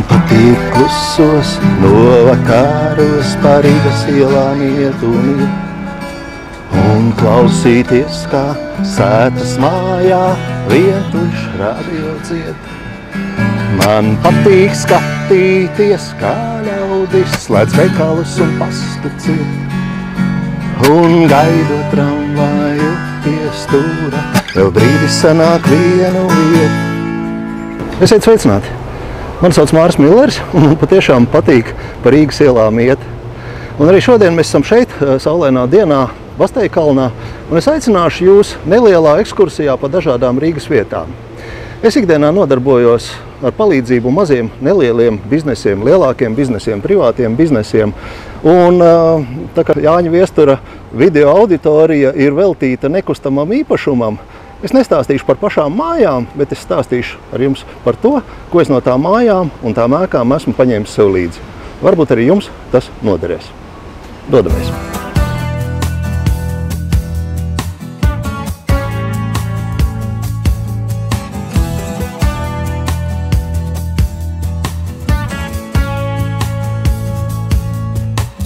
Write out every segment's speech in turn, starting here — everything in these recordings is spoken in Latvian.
Man patīk klusos novakaros pa Rīgas ielām iet un klausīties, kā sētas mājā vientuļš radio dzied. Man patīk skatīties, kā ļaudis slēdz veikalus un pastu ciet. Un gaidot tramvaju pie stūra, vēl brīdi sanāk vienu vietu. Esiet sveicināti! Mani sauc Māris Millers, un man patiešām patīk pa Rīgas ielām iet. Un arī šodien mēs esam šeit, saulainā dienā, Basteikalnā, un es aicināšu jūs nelielā ekskursijā pa dažādām Rīgas vietām. Es ikdienā nodarbojos ar palīdzību maziem, nelieliem biznesiem, lielākiem biznesiem, privātiem biznesiem. Un tā kā Jāņa Viestura video auditorija ir veltīta nekustamam īpašumam, es nestāstīšu par pašām mājām, bet es stāstīšu ar jums par to, ko es no tām mājām un tām ēkām esmu paņēmis sev līdzi. Varbūt arī jums tas noderēs. Dodamies!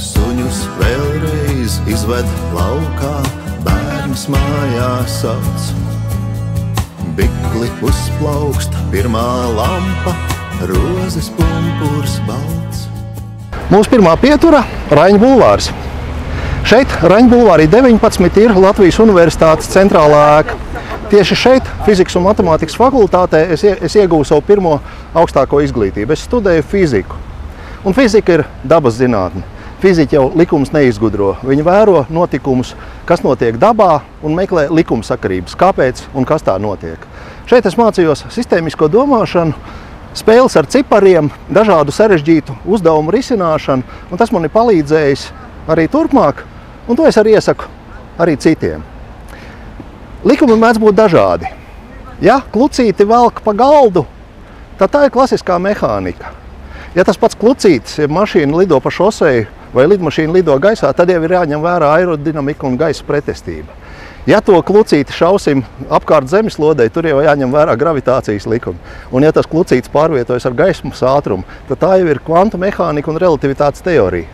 Suņus vēlreiz izved laukā, bērns mājās sauc. Bikli uzplaukst pirmā lampa, rozes pumpurs balts. Mūsu pirmā pietura – Raņa bulvārs. Šeit, Raņa bulvārī 19, ir Latvijas Universitātes centrālā ēka. Tieši šeit, fizikas un matemātikas fakultātē, es iegūstu savu pirmo augstāko izglītību. Es studēju fiziku. Un fizika ir dabas zinātne. Fiziķi jau likumus neizgudro. Viņi vēro notikumus, kas notiek dabā, un meklē likumsakarības, kāpēc un kas tā notiek. Šeit es mācījos sistēmisko domāšanu, spēles ar cipariem, dažādu sarežģītu uzdevumu risināšanu, un tas man ir palīdzējis arī turpmāk, un to es arī iesaku arī citiem. Likumi mēdz būt dažādi. Ja klucīti velk pa galdu, tad tā ir klasiskā mehānika. Ja tas pats klucītis, ja mašīna lido pa šoseju vai lidmašīna lido gaisā, tad jau ir jāņem vērā aerodinamika un gaisa pretestība. Ja to klucīti šausim apkārt zemeslodei, tur jau jāņem vērā gravitācijas likumi. Un ja tas klucītis pārvietojas ar gaismas ātrumu, tad tā jau ir kvantu mehānika un relativitātes teorija.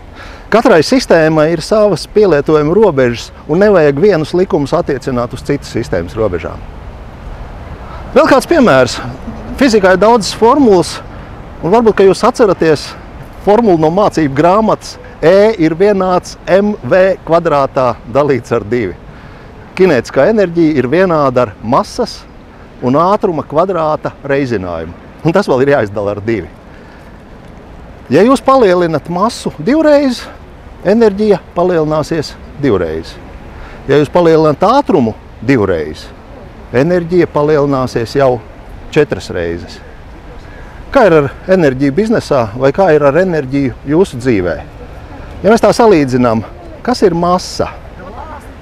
Katrai sistēmai ir savas pielietojuma robežas un nevajag vienus likumus attiecināt uz citas sistēmas robežām. Vēl kāds piemērs. Fizikā ir daudzas formulas, un varbūt, ka jūs atceraties formulu no mācību grāmatas E ir vienāds mv kvadrātā dalīts ar 2. Kinētiskā enerģija ir vienāda ar masas un ātruma kvadrāta reizinājumu. Un tas vēl ir jāizdala ar 2. Ja jūs palielinat masu 2 reizi, enerģija palielināsies 2 reizi. Ja jūs palielinat ātrumu 2 reizi, enerģija palielināsies jau 4 reizes. Kā ir ar enerģiju biznesā vai kā ir ar enerģiju jūsu dzīvē? Ja mēs tā salīdzinām, kas ir masa?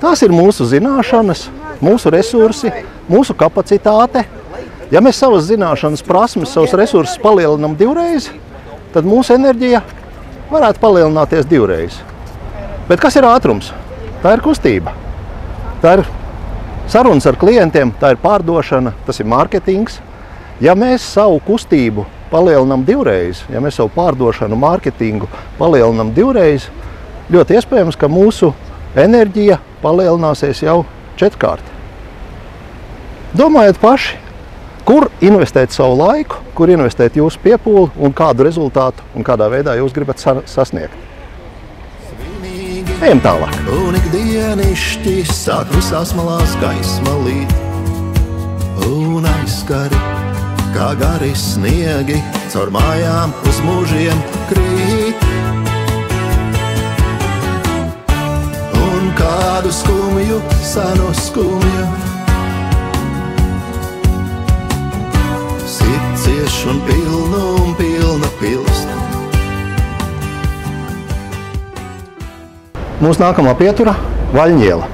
Tās ir mūsu zināšanas, mūsu resursi, mūsu kapacitāte. Ja mēs savas zināšanas, prasmes, savus resursus palielinām 2 reizi, tad mūsu enerģija varētu palielināties 2 reizi. Bet kas ir ātrums? Tā ir kustība. Tā ir sarunas ar klientiem, tā ir pārdošana, tas ir mārketings. Ja mēs savu kustību palielinām 2 reizi, ja mēs savu pārdošanu, mārketingu palielinām 2 reizi, ļoti iespējams, ka mūsu enerģija palielināsies jau 4-kārt. Domājiet paši, kur investēt savu laiku, kur investēt jūsu piepūli un kādu rezultātu un kādā veidā jūs gribat sasniegt. Ejam tālāk. Un ikdienišķi sāk visās malās gaisma līt un aizskari, kā gari sniegi caur mājām uz mūžiem krīt. Un kādu skumju, senu skumju sit cieš un pilna pilst. Mūsu nākamā pietura – Vaļņiela.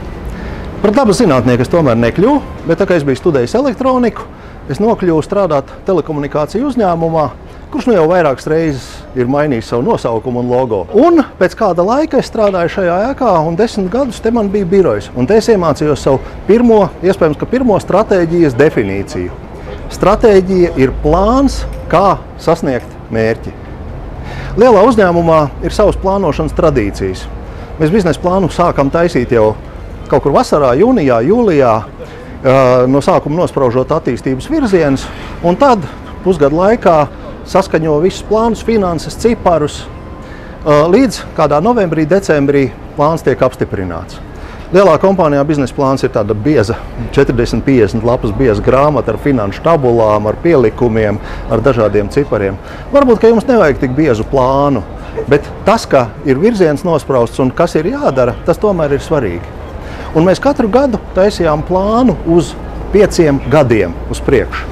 Par dabas zinātnieku es tomēr nekļuvu, bet tā kā es biju studējis elektroniku, es nokļuvu strādāt telekomunikāciju uzņēmumā, kurš nu jau vairākas reizes ir mainījis savu nosaukumu un logo. Un pēc kāda laika es strādāju šajā ēkā, un 10 gadus te man bija birojs. Un te es iemācījos savu iespējams, ka pirmo stratēģijas definīciju. Stratēģija ir plāns, kā sasniegt mērķi. Lielā uzņēmumā ir savas plānošanas tradīcijas. Mēs biznesa plānu sākam taisīt jau kaut kur vasarā, jūnijā, jūlijā, no sākuma nospraužot attīstības virzienus, un tad pusgadu laikā saskaņo visus plānus, finanses, ciparus, līdz kādā novembrī, decembrī plāns tiek apstiprināts. Lielā kompānijā biznesa plāns ir tāda bieza, 40-50 lapas bieza grāmata ar finanšu tabulām, ar pielikumiem, ar dažādiem cipariem. Varbūt, ka jums nevajag tik biezu plānu, bet tas, ka ir virziens nosprausts un kas ir jādara, tas tomēr ir svarīgi. Un mēs katru gadu taisījām plānu uz 5 gadiem uz priekšu.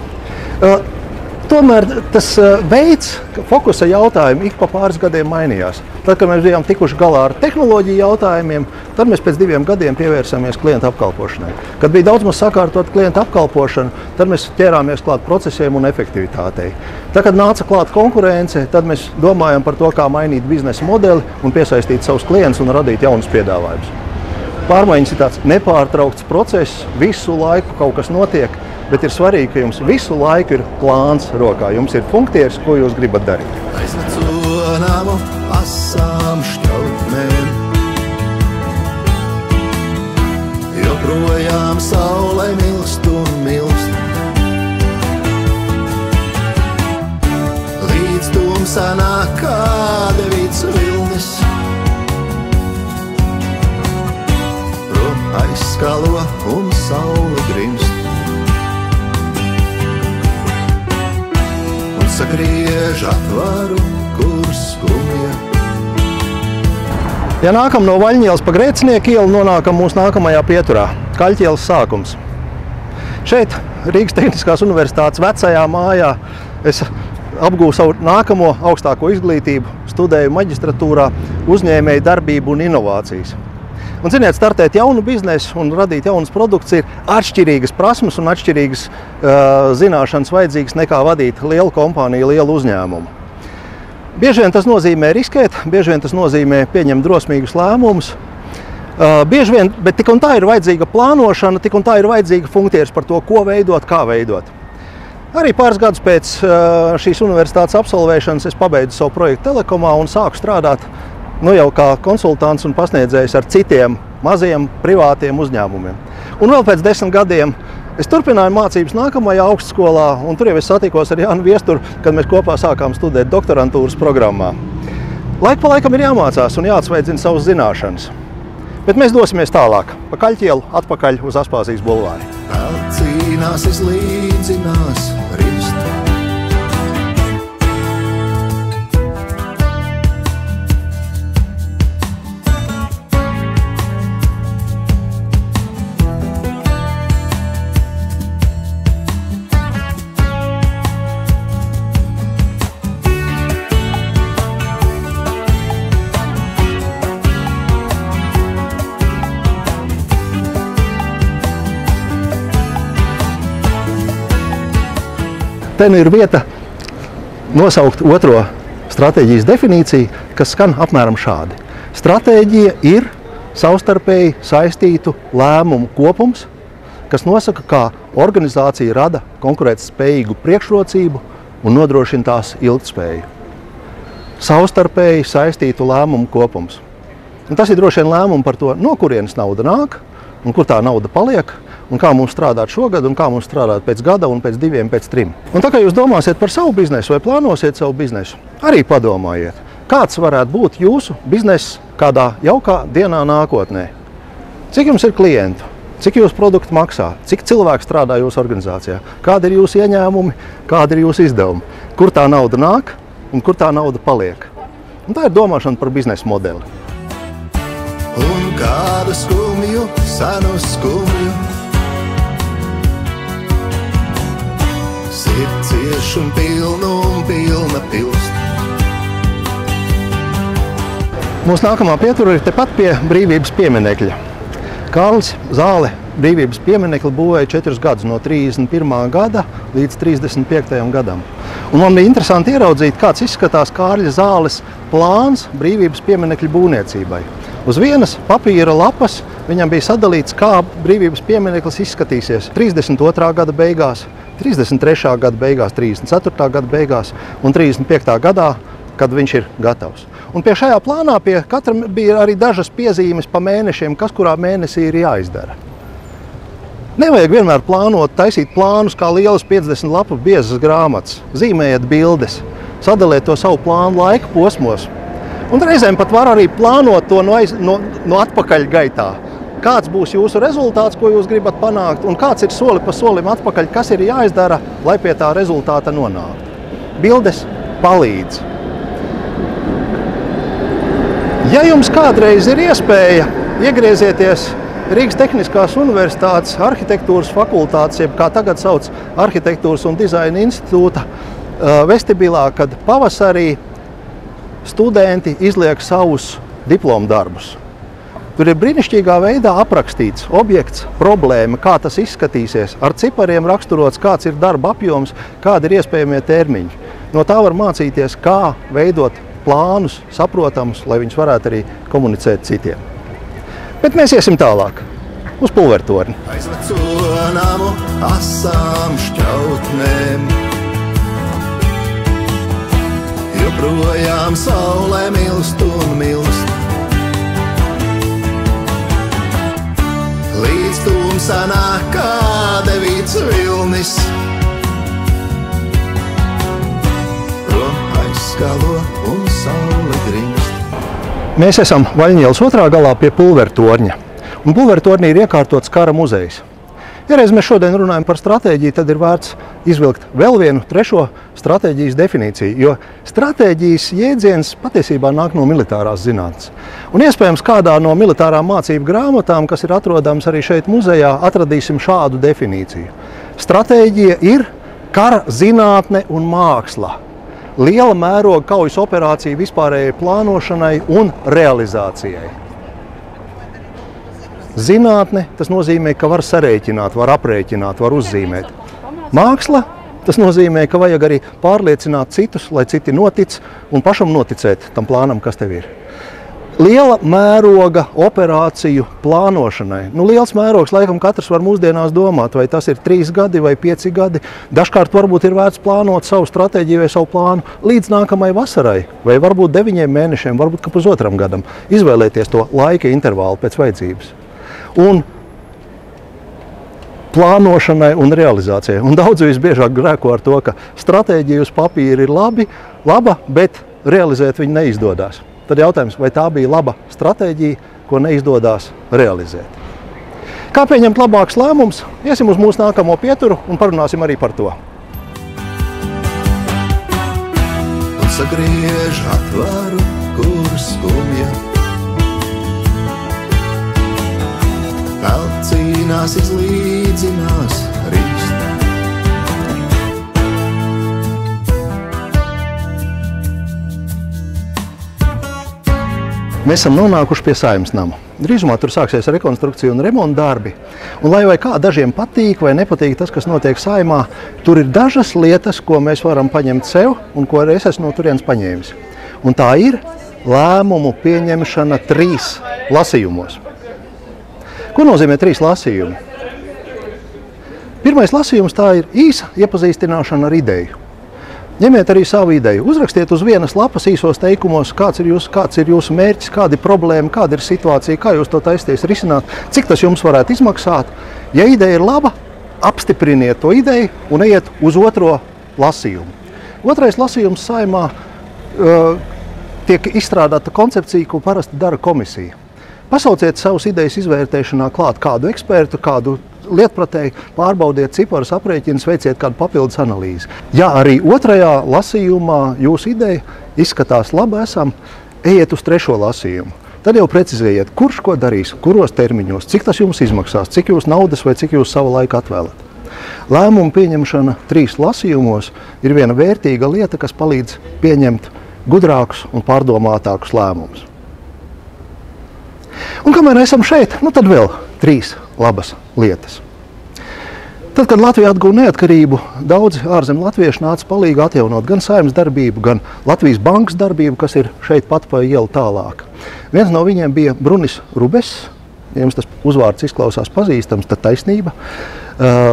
Tomēr tas veids, fokusa jautājumi ik pa pāris gadiem mainījās. Tad, kad mēs bijām tikuši galā ar tehnoloģiju jautājumiem, tad mēs pēc 2 gadiem pievērsāmies klienta apkalpošanai. Kad bija daudz maz sakārtot klienta apkalpošanu, tad mēs ķērāmies klāt procesiem un efektivitātei. Tad, kad nāca klāt konkurence, tad mēs domājam par to, kā mainīt biznesa modeli un piesaistīt savus klientus un radīt jaunus piedāvājumus. Pārmaiņas ir tāds nepārtraukts process, visu laiku kaut kas notiek, bet ir svarīgi, ka jums visu laiku ir plāns rokā. Jums ir funkcijas, ko jūs gribat darīt. Aizveco namu asām šķautnēm, joprojām saule milst un milst. Līdz tumsā nāk kāda vīts vilnis, prom aizskalo un saule grimst. Sagriež atvaru, kur skumja. Ja nākam no Vaļņielas pa Grēcinieku ielu, nonākam mūsu nākamajā pieturā – Kaļķielas sākums. Šeit, Rīgas Tehniskās universitātes vecajā mājā, es apgūvu savu nākamo augstāko izglītību, studēju maģistratūrā uzņēmēju darbību un inovācijas. Un, ziniet, startēt jaunu biznesu un radīt jaunas produktus ir atšķirīgas prasmes un atšķirīgas zināšanas vajadzīgas nekā vadīt lielu kompāniju, lielu uzņēmumu. Bieži vien tas nozīmē riskēt, bieži vien tas nozīmē pieņemt drosmīgus lēmumus. Bieži vien, bet tik un tā ir vajadzīga plānošana, tik un tā ir vajadzīga funkcijas par to, ko veidot, kā veidot. Arī pāris gadus pēc šīs universitātes absolvēšanas es pabeidzu savu projektu Telekomā un sāku strādāt jau kā konsultants un pasniedzējs ar citiem maziem privātiem uzņēmumiem. Un vēl pēc 10 gadiem es turpināju mācības nākamajā augstskolā, un tur jau es satikos ar Jānu Viesturu, kad mēs kopā sākām studēt doktorantūras programmā. Laik pa laikam ir jāmācās un jāatsveidzina savas zināšanas. Bet mēs dosimies tālāk, pa Kaļķielu, atpakaļ uz Aspāzijas bulvāri. Cīnās, izlīdzinās, rist. Te nu ir vieta nosaukt otro stratēģijas definīciju, kas skan apmēram šādi. Stratēģija ir savstarpēji saistītu lēmumu kopums, kas nosaka, kā organizācija rada konkurētspējīgu priekšrocību un nodrošina tās ilgtspēju. Savstarpēji saistītu lēmumu kopums. Un tas ir droši vien lēmumi par to, no kurienes nauda nāk un kur tā nauda paliek, un kā mums strādāt šogad, un kā mums strādāt pēc gada, un pēc 2, pēc 3. Un tā kā jūs domāsiet par savu biznesu vai plānosiet savu biznesu, arī padomājiet, kāds varētu būt jūsu bizness kādā jaukā dienā nākotnē. Cik jums ir klientu, cik jūsu produkti maksā, cik cilvēki strādā jūsu organizācijā, kādi ir jūsu ieņēmumi, kādi ir jūsu izdevumi, kur tā nauda nāk un kur tā nauda paliek. Un tā ir domāšana par biznesa modeli. Un kādu skumju, senu skumju, sirds cieš un pilna pilst. Mūsu nākamā pietura ir tepat pie Brīvības pieminekļa. Kārlis Zāle Brīvības pieminekli būvēja 4 gadus, no 31. gada līdz 35. gadam. Un man bija interesanti ieraudzīt, kāds izskatās Kārļa Zāles plāns Brīvības pieminekļa būvniecībai. Uz vienas papīra lapas viņam bija sadalīts, kā brīvības piemineklis izskatīsies 32. gada beigās, 33. gada beigās, 34. gada beigās un 35. gadā, kad viņš ir gatavs. Un pie šajā plānā pie katra bija arī dažas piezīmes pa mēnešiem, kas kurā mēnesī ir jāizdara. Nevajag vienmēr plānot, taisīt plānus kā lielas 50 lapu biezas grāmatas, zīmējiet bildes, sadaliet to savu plānu laika posmos. Un reizēm pat var arī plānot to no atpakaļ gaitā. Kāds būs jūsu rezultāts, ko jūs gribat panākt, un kāds ir soli pa solim atpakaļ, kas ir jāizdara, lai pie tā rezultāta nonāktu. Bildes palīdz. Ja jums kādreiz ir iespēja, iegriezieties Rīgas Tehniskās universitātes arhitektūras fakultātes, jeb kā tagad sauc Arhitektūras un dizaina institūta vestibilā, kad pavasarī studenti izliek savus diplomu darbus. Tur ir brīnišķīgā veidā aprakstīts objekts, problēma, kā tas izskatīsies, ar cipariem raksturots, kāds ir darba apjoms, kādi ir iespējamie termiņi. No tā var mācīties, kā veidot plānus, saprotamus, lai viņus varētu arī komunicēt citiem. Bet mēs iesim tālāk, uz Pulvertorni. Aizveco namu asām šķautnēm, joprojām saulē milst un milst. Līdz tumsā nāk kā devīts vilnis, prom aizskalo un saule grimst. Mēs esam Vaļņielas otrā galā pie Pulvertorņa, un Pulvertornī ir iekārtots kara muzejs. Ja reiz mēs šodien runājam par stratēģiju, tad ir vērts izvilkt vēl vienu trešo stratēģijas definīciju, jo stratēģijas jēdziens patiesībā nāk no militārās zinātnes. Un iespējams kādā no militārām mācību grāmatām, kas ir atrodams arī šeit muzejā, atradīsim šādu definīciju. Stratēģija ir kara zinātne un māksla. Liela mēroga kaujas operācija vispārējai plānošanai un realizācijai. Zinātne, tas nozīmē, ka var sarēķināt, var aprēķināt, var uzzīmēt. Māksla, tas nozīmē, ka vajag arī pārliecināt citus, lai citi notic un pašam noticēt tam plānam, kas tev ir. Liela mēroga operāciju plānošanai. Liels mērogs, laikam katrs var mūsdienās domāt, vai tas ir 3 gadi vai 5 gadi. Dažkārt varbūt ir vērts plānot savu stratēģiju vai savu plānu līdz nākamai vasarai, vai varbūt 9 mēnešiem, varbūt ka pusotram gadam. Izvēlēties to laika intervālu pēc vajadzības. Un plānošanai un realizācijai. Un daudzi visbiežāk grēko ar to, ka stratēģija uz papīra ir laba, bet realizēt viņu neizdodas. Tad jautājums, vai tā bija laba stratēģija, ko neizdodas realizēt. Kā pieņemt labāks lēmums? Iesim uz mūsu nākamo pieturu un parunāsim arī par to. Un sagriež atvaru, kur skumja. Vēl cīnās, izlīdzinās, rīst. Mēs esam nonākuši pie Saeimas nama. Drīzumā tur sāksies rekonstrukcija un remonta darbi. Un lai vai kā dažiem patīk vai nepatīk tas, kas notiek Saeimā, tur ir dažas lietas, ko mēs varam paņemt sev un ko es esmu no turienes paņēmis. Un tā ir lēmumu pieņemšana 3 lasījumos. Ko nozīmē 3 lasījumi? Pirmais lasījums tā ir īsa iepazīstināšana ar ideju. Ņemiet arī savu ideju. Uzrakstiet uz vienas lapas īsos teikumos, kāds ir jūsu mērķis, kāda ir problēma, kāda ir situācija, kā jūs to taisties risināt, cik tas jums varētu izmaksāt. Ja ideja ir laba, apstipriniet to ideju un ejiet uz otro lasījumu. Otrais lasījums Saeimā tiek izstrādāta koncepcija, ko parasti dara komisija. Pasauciet savus idejas izvērtēšanā klāt kādu ekspertu, kādu lietpratēju, pārbaudiet ciparus, aprēķinus, veiciet kādu papildus analīzi. Ja arī otrajā lasījumā jūsu ideja izskatās labi esam, ejiet uz 3. lasījumu. Tad jau precizējiet, kurš ko darīs, kuros termiņos, cik tas jums izmaksās, cik jūs naudas vai cik jūs savu laiku atvēlat. Lēmumu pieņemšana 3 lasījumos ir viena vērtīga lieta, kas palīdz pieņemt gudrākus un pārdomātākus lēmumus. Un kamēr esam šeit, tad vēl 3 labas lietas. Tad, kad Latvija atguva neatkarību, daudzi ārzemju latvieši nāca palīgu atjaunot gan saimnes darbību, gan Latvijas bankas darbību, kas ir šeit pat pa ielu tālāk. Viens no viņiem bija Brunis Rubess. Ja jums tas uzvārds izklausās pazīstams, tad taisnība.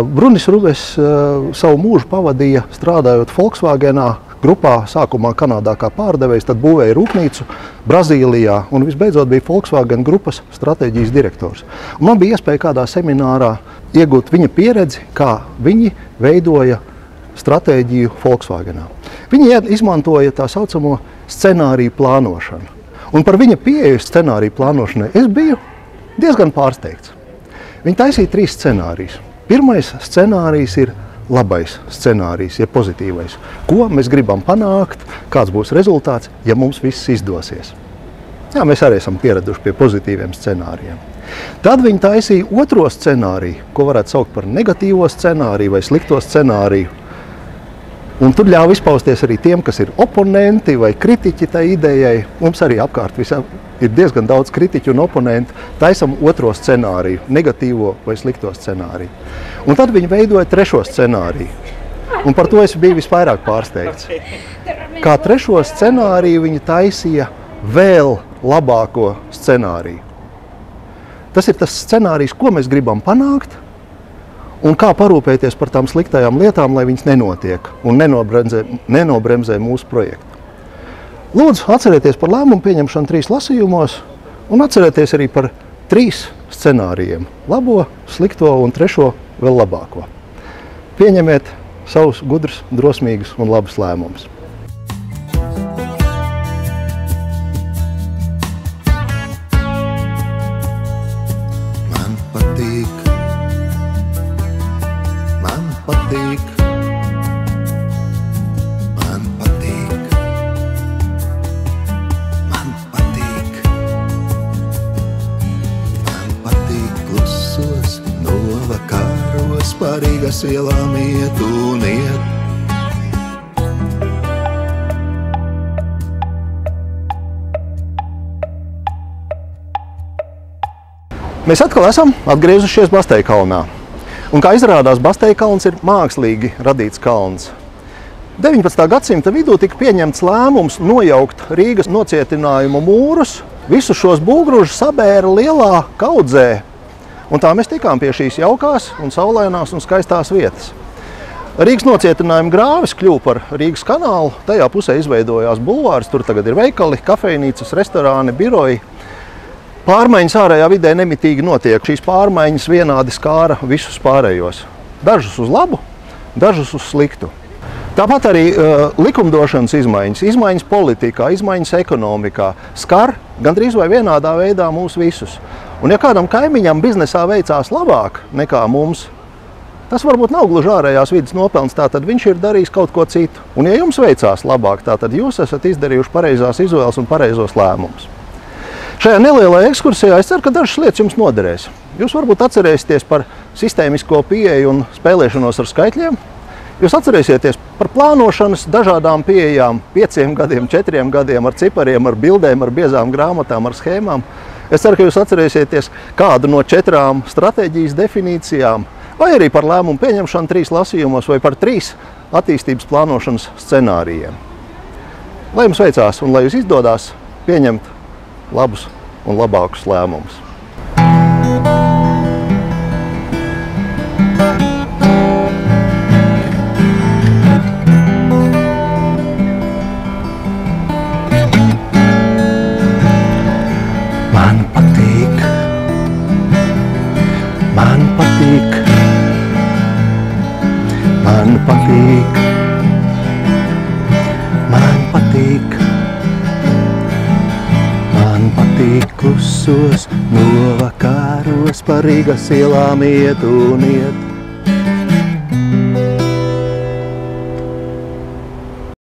Brunis Rubess savu mūžu pavadīja strādājot Volkswagenā grupā, sākumā Kanādā kā pārdevējs, tad būvēja rūpnīcu Brazīlijā un visbeidzot bija Volkswagen grupas stratēģijas direktors. Un man bija iespēja kādā seminārā iegūt viņa pieredzi, kā viņi veidoja stratēģiju Volkswagenā. Viņi izmantoja tā saucamo scenāriju plānošanu. Un par viņa pieeju scenāriju plānošanai es biju diezgan pārsteigts. Viņi taisīja 3 scenārijus. Pirmais scenārijs ir labais scenārijs, ja pozitīvais. Ko mēs gribam panākt, kāds būs rezultāts, ja mums viss izdosies. Jā, mēs arī esam pieraduši pie pozitīviem scenārijiem. Tad viņi taisīja otro scenāriju, ko varētu saukt par negatīvo scenāriju vai slikto scenāriju. Un tur ļauj izpausties arī tiem, kas ir oponenti vai kritiķi tai idejai. Mums arī apkārt ir diezgan daudz kritiķu un oponentu. Taisam otro scenāriju, negatīvo vai slikto scenāriju. Un tad viņi veidoja trešo scenāriju. Un par to es biju visvairāk pārsteigts. Kā trešo scenāriju viņi taisīja vēl labāko scenāriju. Tas ir tas scenārijs, ko mēs gribam panākt, un kā parūpēties par tām sliktajām lietām, lai viņas nenotiek un nenobremzē mūsu projektu. Lūdzu, atcerieties par lēmumu pieņemšanu 3 lasījumos un atcerieties arī par 3 scenārijiem. Labo, slikto un trešo vēl labāko. Pieņemiet savus gudrus, drosmīgus un labus lēmumus. Man patīk. Man patīk. Man patīk. Man patīk. Man patīk klusos novakaros pa Rīgas ielām iet un iet. Mēs atkal esam atgriezušies Basteikalnā. Un kā izrādās, Basteikalns ir mākslīgi radīts kalns. 19. gadsimta vidū tika pieņemts lēmums nojaukt Rīgas nocietinājumu mūrus, visus šos būvgrūžus sabēra lielā kaudzē. Un tā mēs tikām pie šīs jaukās un saulainās un skaistās vietas. Rīgas nocietinājuma grāvis kļuva par Rīgas kanālu, tajā pusē izveidojās bulvārs, tur tagad ir veikali, kafejnīcas, restorāni, biroji. Pārmaiņas ārējā vidē nemitīgi notiek. Šīs pārmaiņas vienādi skāra visus pārējos. Dažus uz labu, dažus uz sliktu. Tāpat arī likumdošanas izmaiņas politikā, izmaiņas ekonomikā skar gandrīz vai vienādā veidā mūs visus. Un ja kādam kaimiņam biznesā veicās labāk nekā mums, tas varbūt nav gluži ārējās vidas nopelns, tātad viņš ir darījis kaut ko citu. Un ja jums veicās labāk, tātad jūs esat izdarījuši pareizās izvēles un pareizos lēmumus. Šajā nelielajā ekskursijā es ceru, ka dažas lietas jums noderēs. Jūs varbūt atcerēsieties par sistēmisko pieeju un spēlēšanos ar skaitļiem. Jūs atcerēsieties par plānošanas dažādām pieejām, 5 gadiem, 4 gadiem, ar cipariem, ar bildēm, ar biezām grāmatām, ar schēmām. Es ceru, ka jūs atcerēsieties kādu no 4 stratēģijas definīcijām, vai arī par lēmumu pieņemšanu 3 lasījumos, vai par 3 attīstības plānošanas scenārijiem. Lai jums veicās un lai jūs izdodās pieņemt labus un labākus lēmumus. Man patīk. Man patīk. Man patīk. Man patīk. Man patīk klusos novakaros pa Rīgas ielām iet un iet.